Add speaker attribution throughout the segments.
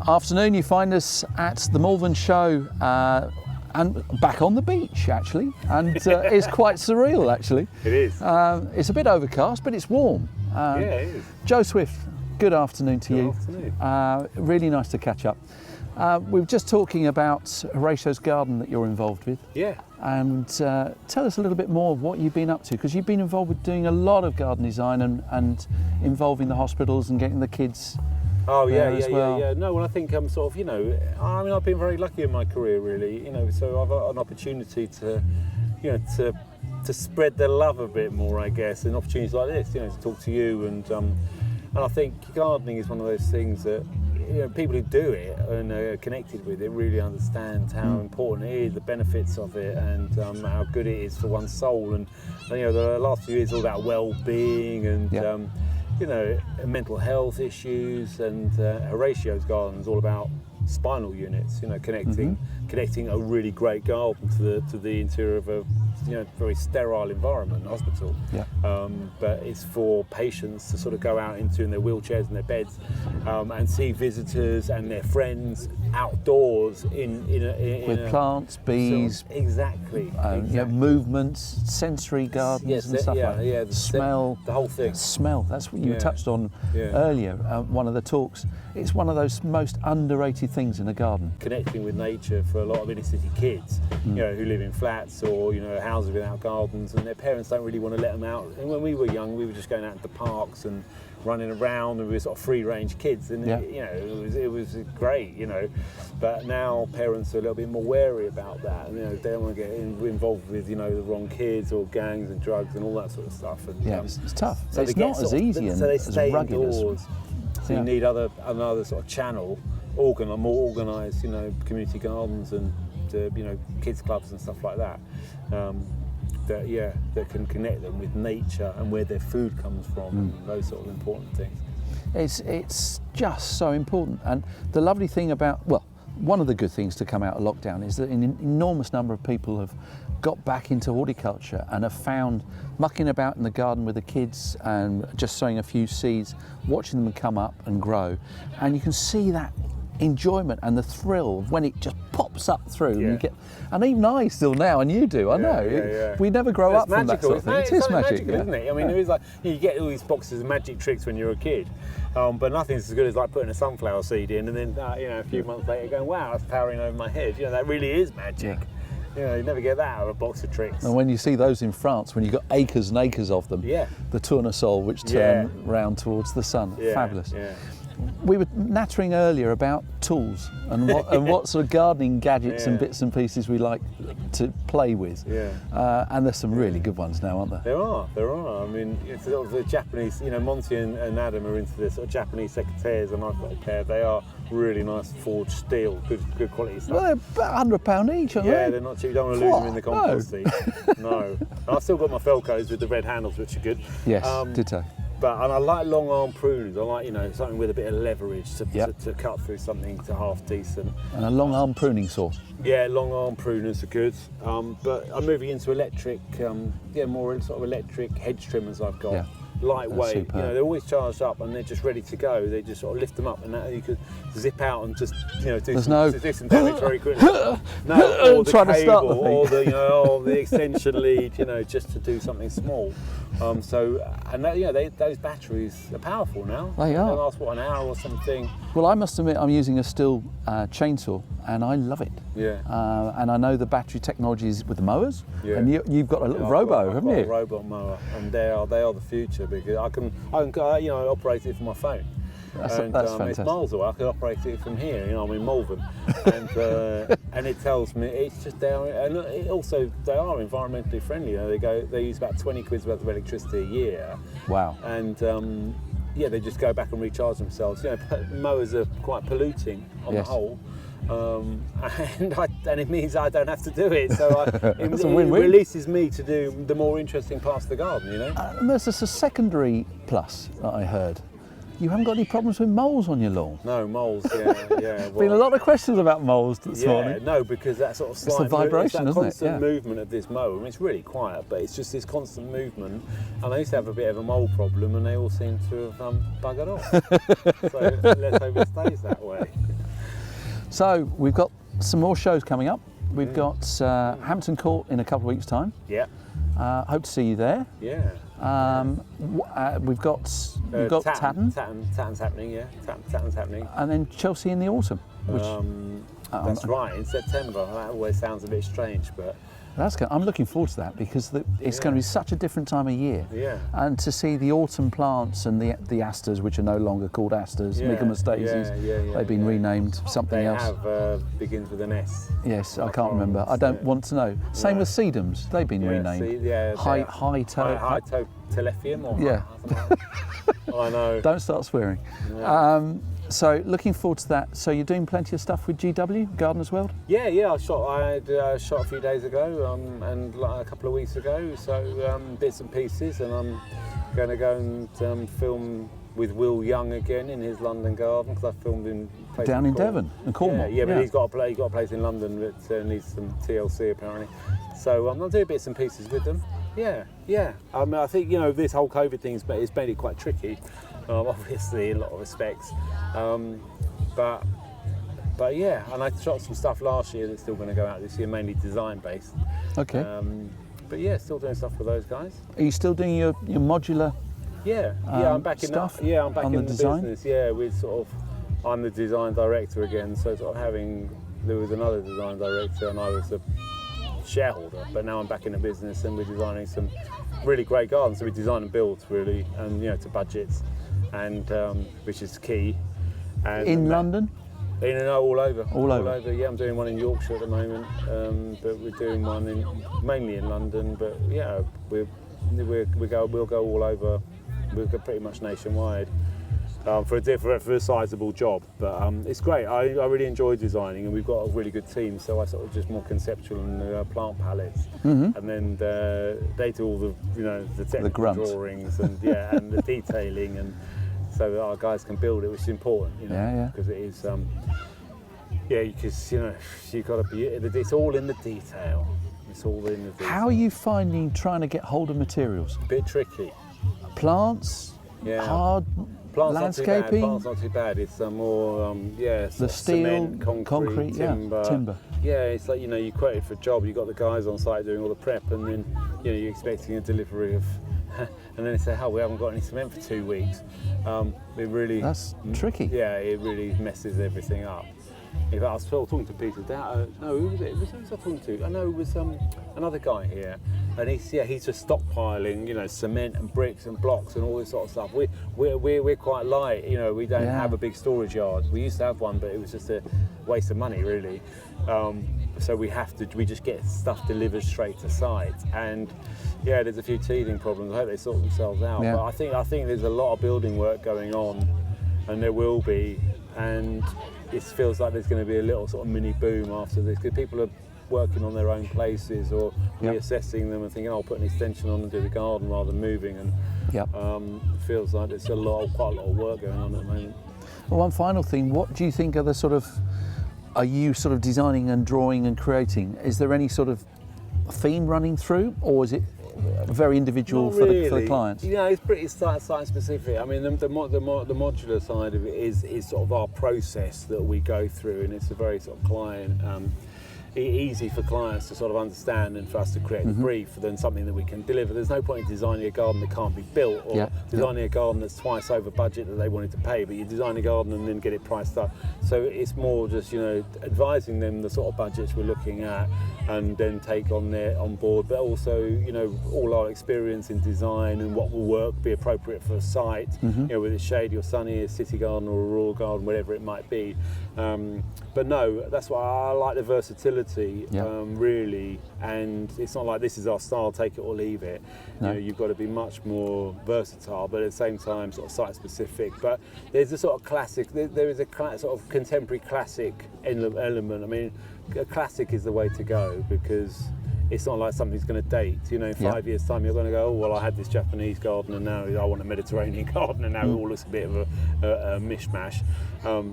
Speaker 1: Afternoon, you find us at the Malvern show and back on the beach actually, and it's quite surreal actually.
Speaker 2: It is.
Speaker 1: It's a bit overcast, but it's warm.
Speaker 2: Yeah, it is.
Speaker 1: Joe Swift, good afternoon to you.
Speaker 2: Good afternoon.
Speaker 1: Really nice to catch up. We were just talking about Horatio's garden that you're involved with.
Speaker 2: Yeah.
Speaker 1: And tell us a little bit more of what you've been up to, because you've been involved with doing a lot of garden design and involving the hospitals and getting the kids.
Speaker 2: Oh yeah,
Speaker 1: as well.
Speaker 2: yeah. No, well, I think I'm sort of, I've been very lucky in my career, really. So I've got an opportunity to, to spread the love a bit more, I guess, and opportunities like this, to talk to you, and I think gardening is one of those things that, people who do it and are connected with it really understand how important it is, the benefits of it, and how good it is for one's soul. And the last few years all about well-being and. Mental health issues, and Horatio's garden is all about spinal units. Connecting a really great garden to the interior of a very sterile environment, hospital.
Speaker 1: Yeah.
Speaker 2: But it's for patients to sort of go out into in their wheelchairs and their beds, and see visitors and their friends outdoors with
Speaker 1: plants, bees.
Speaker 2: So, exactly.
Speaker 1: Movements, sensory gardens and stuff like that.
Speaker 2: Yeah,
Speaker 1: smell,
Speaker 2: the whole thing.
Speaker 1: Smell. That's what you touched on earlier. One of the talks. It's one of those most underrated things in a garden.
Speaker 2: Connecting with nature for a lot of inner city kids, who live in flats or houses without gardens, and their parents don't really want to let them out. And when we were young, we were just going out into parks and running around, and we were sort of free-range kids, and it was great, But now parents are a little bit more wary about that, and they don't want to get involved with the wrong kids or gangs and drugs and all that sort of stuff. And,
Speaker 1: it's tough.
Speaker 2: So
Speaker 1: it's not as easy and
Speaker 2: so they
Speaker 1: as
Speaker 2: stay
Speaker 1: rugged
Speaker 2: indoors. So you need another sort of channel, more organised, community gardens and kids clubs and stuff like that. That can connect them with nature and where their food comes from, and those sort of important things.
Speaker 1: It's just so important. And the lovely thing about, one of the good things to come out of lockdown is that an enormous number of people have got back into horticulture and have found mucking about in the garden with the kids and just sowing a few seeds, watching them come up and grow. And you can see that enjoyment and the thrill when it just pops up through. And you get, and even I still now, and you do, I know. We never grow up from that sort of thing.
Speaker 2: It is magical, isn't it? I mean, it is like, you get all these boxes of magic tricks when you're a kid, but nothing's as good as like putting a sunflower seed in and then a few months later going, wow, that's towering over my head. That really is magic. You never get that out of a box of tricks.
Speaker 1: And when you see those in France, when you've got acres and acres of them, the tournesol which turn round towards the sun, fabulous.
Speaker 2: Yeah.
Speaker 1: We were nattering earlier about tools and what sort of gardening gadgets and bits and pieces we like to play with. And there's some really good ones now, aren't there?
Speaker 2: There are. I mean, it's sort of the Japanese, Monty and Adam are into this sort of Japanese secateurs, and I've got a pair. They are really nice forged steel, good quality stuff.
Speaker 1: Well, they're about £100 each, aren't they?
Speaker 2: Yeah, they're not cheap. You don't want to lose them in the compost heap. No. I've still got my Felcos with the red handles, which are good.
Speaker 1: Yes, ditto.
Speaker 2: And I like long arm pruners. I like, something with a bit of leverage to cut through something to half decent.
Speaker 1: And a long arm pruning saw.
Speaker 2: Yeah, long arm pruners are good. But I'm moving into electric, more sort of electric hedge trimmers I've got. Yeah. Lightweight, they're always charged up and they're just ready to go. They just sort of lift them up and you could zip out and just do some damage very quickly. Or the cable, or the extension lead, just to do something small. Those batteries are powerful now.
Speaker 1: They are.
Speaker 2: They last an hour or something.
Speaker 1: Well, I must admit I'm using a Stihl chainsaw and I love it.
Speaker 2: Yeah.
Speaker 1: And I know the battery technologies with the mowers. Yeah. And you've got a little robo, haven't you?
Speaker 2: I've got a robot mower, and they are the future, because I can operate it from my phone.
Speaker 1: That's fantastic.
Speaker 2: It's miles away. I can operate it from here. I'm in Malvern, and it tells me it's just down. And also they are environmentally friendly. They use about 20 quid's worth of electricity a year.
Speaker 1: Wow.
Speaker 2: And they just go back and recharge themselves. Mowers are quite polluting on the whole. And it means I don't have to do it, so it releases me to do the more interesting parts of the garden,
Speaker 1: And there's a secondary plus that I heard. You haven't got any problems with moles on your lawn?
Speaker 2: No, moles, yeah.
Speaker 1: Been a lot of questions about moles this morning.
Speaker 2: No, because that sort of slight,
Speaker 1: it's the vibration, isn't it?
Speaker 2: Constant movement of this mower. I mean, it's really quiet, but it's just this constant movement. And I used to have a bit of a mole problem, and they all seem to have buggered off. So let's hope it stays that way.
Speaker 1: So we've got some more shows coming up. We've got Hampton Court in a couple of weeks' time.
Speaker 2: Yeah.
Speaker 1: Hope to see you there.
Speaker 2: Yeah.
Speaker 1: We've got Tatton.
Speaker 2: Tatton's happening, yeah. Tatton's happening.
Speaker 1: And then Chelsea in the autumn. Which,
Speaker 2: that's right, in September. That always sounds a bit strange, but...
Speaker 1: I'm looking forward to that because it's going to be such a different time of year.
Speaker 2: Yeah.
Speaker 1: And to see the autumn plants and the asters, which are no longer called asters, Michaelmas daisies, they've been renamed something else.
Speaker 2: They have begins with an S.
Speaker 1: Yes, I can't remember. I don't want to know. Same with sedums, they've been renamed. High
Speaker 2: toe telefium or I know.
Speaker 1: Don't start swearing.
Speaker 2: Yeah.
Speaker 1: So looking forward to that. So you're doing plenty of stuff with GW, Gardener's World?
Speaker 2: Yeah. I shot a few days ago and like a couple of weeks ago. So bits and pieces, and I'm going to go and film with Will Young again in his London garden because I filmed in
Speaker 1: down in Devon and Cornwall.
Speaker 2: Yeah, but he's got a place in London that needs some TLC apparently. So I'm doing bits and pieces with them. Yeah. I think this whole COVID thing has made it quite tricky. Obviously, in a lot of respects, but yeah, and I shot some stuff last year that's still going to go out this year, mainly design based.
Speaker 1: Okay.
Speaker 2: But yeah, still doing stuff with those guys.
Speaker 1: Are you still doing your modular?
Speaker 2: Yeah, I'm back in
Speaker 1: stuff.
Speaker 2: I'm back in the
Speaker 1: design
Speaker 2: business. Yeah, I'm the design director again. So there was another design director, and I was a shareholder. But now I'm back in the business, and we're designing some really great gardens. So we design and build really, and to budgets. And which is key. And
Speaker 1: in London?
Speaker 2: All over.
Speaker 1: All over.
Speaker 2: Yeah, I'm doing one in Yorkshire at the moment, but we're doing one mainly in London. But yeah, we'll go all over. We'll go pretty much nationwide for a sizable job. But it's great. I really enjoy designing, and we've got a really good team. So I sort of just more conceptual and plant palettes, and then they do all the technical drawings and and the detailing, and so that our guys can build it, which is important, because it is. Because you got to be. It's all in the detail. It's all in the detail.
Speaker 1: How are you finding trying to get hold of materials?
Speaker 2: A bit tricky.
Speaker 1: Plants. Hard.
Speaker 2: Plants
Speaker 1: landscaping.
Speaker 2: Plants not too bad. It's more
Speaker 1: the steel,
Speaker 2: cement, concrete, timber. Yeah, it's like you quoted for a job. You got the guys on site doing all the prep, and then you're expecting a delivery of, and then they say, "Oh, we haven't got any cement for 2 weeks."
Speaker 1: That's tricky.
Speaker 2: Yeah, it really messes everything up. In fact, I was talking to Peter. Who was it? Who was I talking to? I know it was another guy here, and he's just stockpiling, cement and bricks and blocks and all this sort of stuff. We're quite light, we don't have a big storage yard. We used to have one, but it was just a waste of money, really. So we just get stuff delivered straight to site, and there's a few teething problems. I hope they sort themselves out.
Speaker 1: Yeah.
Speaker 2: But I think there's a lot of building work going on, and there will be, and it feels like there's going to be a little sort of mini boom after this, because people are working on their own places or reassessing them and thinking, I'll put an extension on and do the garden rather than moving, and it feels like there's quite a lot of work going on at the moment.
Speaker 1: Well, one final thing, what do you think are you sort of designing and drawing and creating? Is there any sort of theme running through, or is it very individual for the clients?
Speaker 2: It's pretty site specific. I mean, the modular side of it is sort of our process that we go through, and it's a very sort of client easy for clients to sort of understand, and for us to create the brief than something that we can deliver. There's no point in designing a garden that can't be built, or designing a garden that's twice over budget that they wanted to pay, but you design a garden and then get it priced up. So it's more just advising them the sort of budgets we're looking at, and then take on board, but also all our experience in design and what will be appropriate for a site, whether it's shady or sunny, a city garden or a rural garden, whatever it might be. But no, that's why I like the versatility, really. And it's not like this is our style, take it or leave it.
Speaker 1: No.
Speaker 2: You've got to be much more versatile, but at the same time, sort of site specific. But there's a sort of classic. There is a sort of contemporary classic element. I mean, a classic is the way to go, because it's not like something's going to date. In 5 years' time, you're going to go, oh, well, I had this Japanese garden, and now I want a Mediterranean garden, and now it all looks a bit of a mishmash.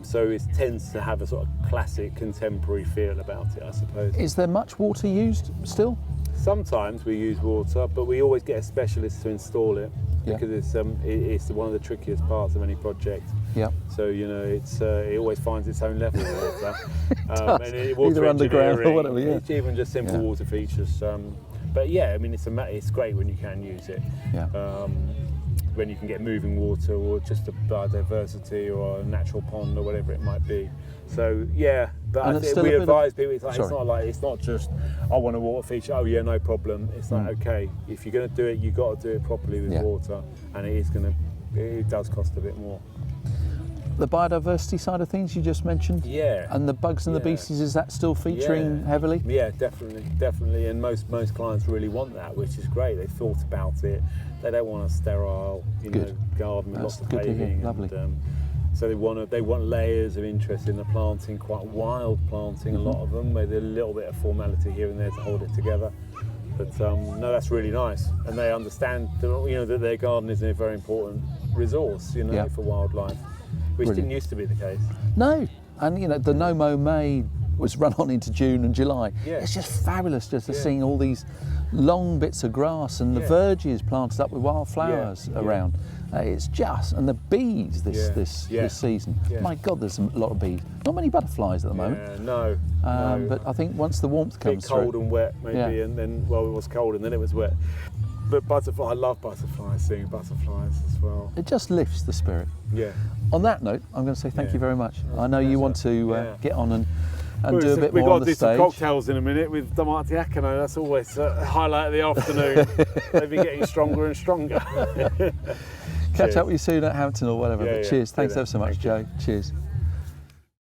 Speaker 2: So it tends to have a sort of classic, contemporary feel about it, I suppose.
Speaker 1: Is there much water used still?
Speaker 2: Sometimes we use water, but we always get a specialist to install it, because it's one of the trickiest parts of any project.
Speaker 1: Yeah.
Speaker 2: So it always finds its own level of water. And
Speaker 1: Either underground or whatever. Yeah.
Speaker 2: It's even just simple water features. But yeah, I mean, it's great when you can use it.
Speaker 1: Yeah.
Speaker 2: When you can get moving water or just a biodiversity or a natural pond or whatever it might be. So yeah, but I think we advise people. It's not just I want a water feature. Oh yeah, no problem. It's like okay, if you're going to do it, you've got to do it properly with water, and it does cost a bit more.
Speaker 1: The biodiversity side of things you just mentioned, and the bugs and the beasties, is that still featuring heavily?
Speaker 2: Yeah, definitely, and most clients really want that, which is great. They've thought about it. They don't want a sterile, garden with lots of paving.
Speaker 1: Lovely.
Speaker 2: And, so they want layers of interest in the planting, quite wild planting, a lot of them, with a little bit of formality here and there to hold it together. But no, that's really nice, and they understand that their garden is a very important resource, for wildlife. Which didn't used to be the case.
Speaker 1: No, and the No Mow May was run on into June and July.
Speaker 2: Yeah.
Speaker 1: It's just fabulous just to seeing all these long bits of grass and the verges planted up with wildflowers around. It's just, and the bees this season.
Speaker 2: Yeah.
Speaker 1: My God, there's a lot of bees. Not many butterflies at the moment.
Speaker 2: Yeah, no.
Speaker 1: But I think once the warmth comes through.
Speaker 2: Cold and wet maybe, and then it was cold and then it was wet. But I love butterflies, seeing butterflies as well.
Speaker 1: It just lifts the spirit.
Speaker 2: Yeah.
Speaker 1: On that note, I'm going to say thank you very much. I know you want to get on and do a bit more on the stage.
Speaker 2: We've got to do some cocktails in a minute with Domati Akano. That's always a highlight of the afternoon. They've been getting stronger and stronger.
Speaker 1: Catch up with you soon at Hampton or whatever.
Speaker 2: Yeah,
Speaker 1: Cheers. Thanks
Speaker 2: yeah.
Speaker 1: ever so much, Joe. Cheers.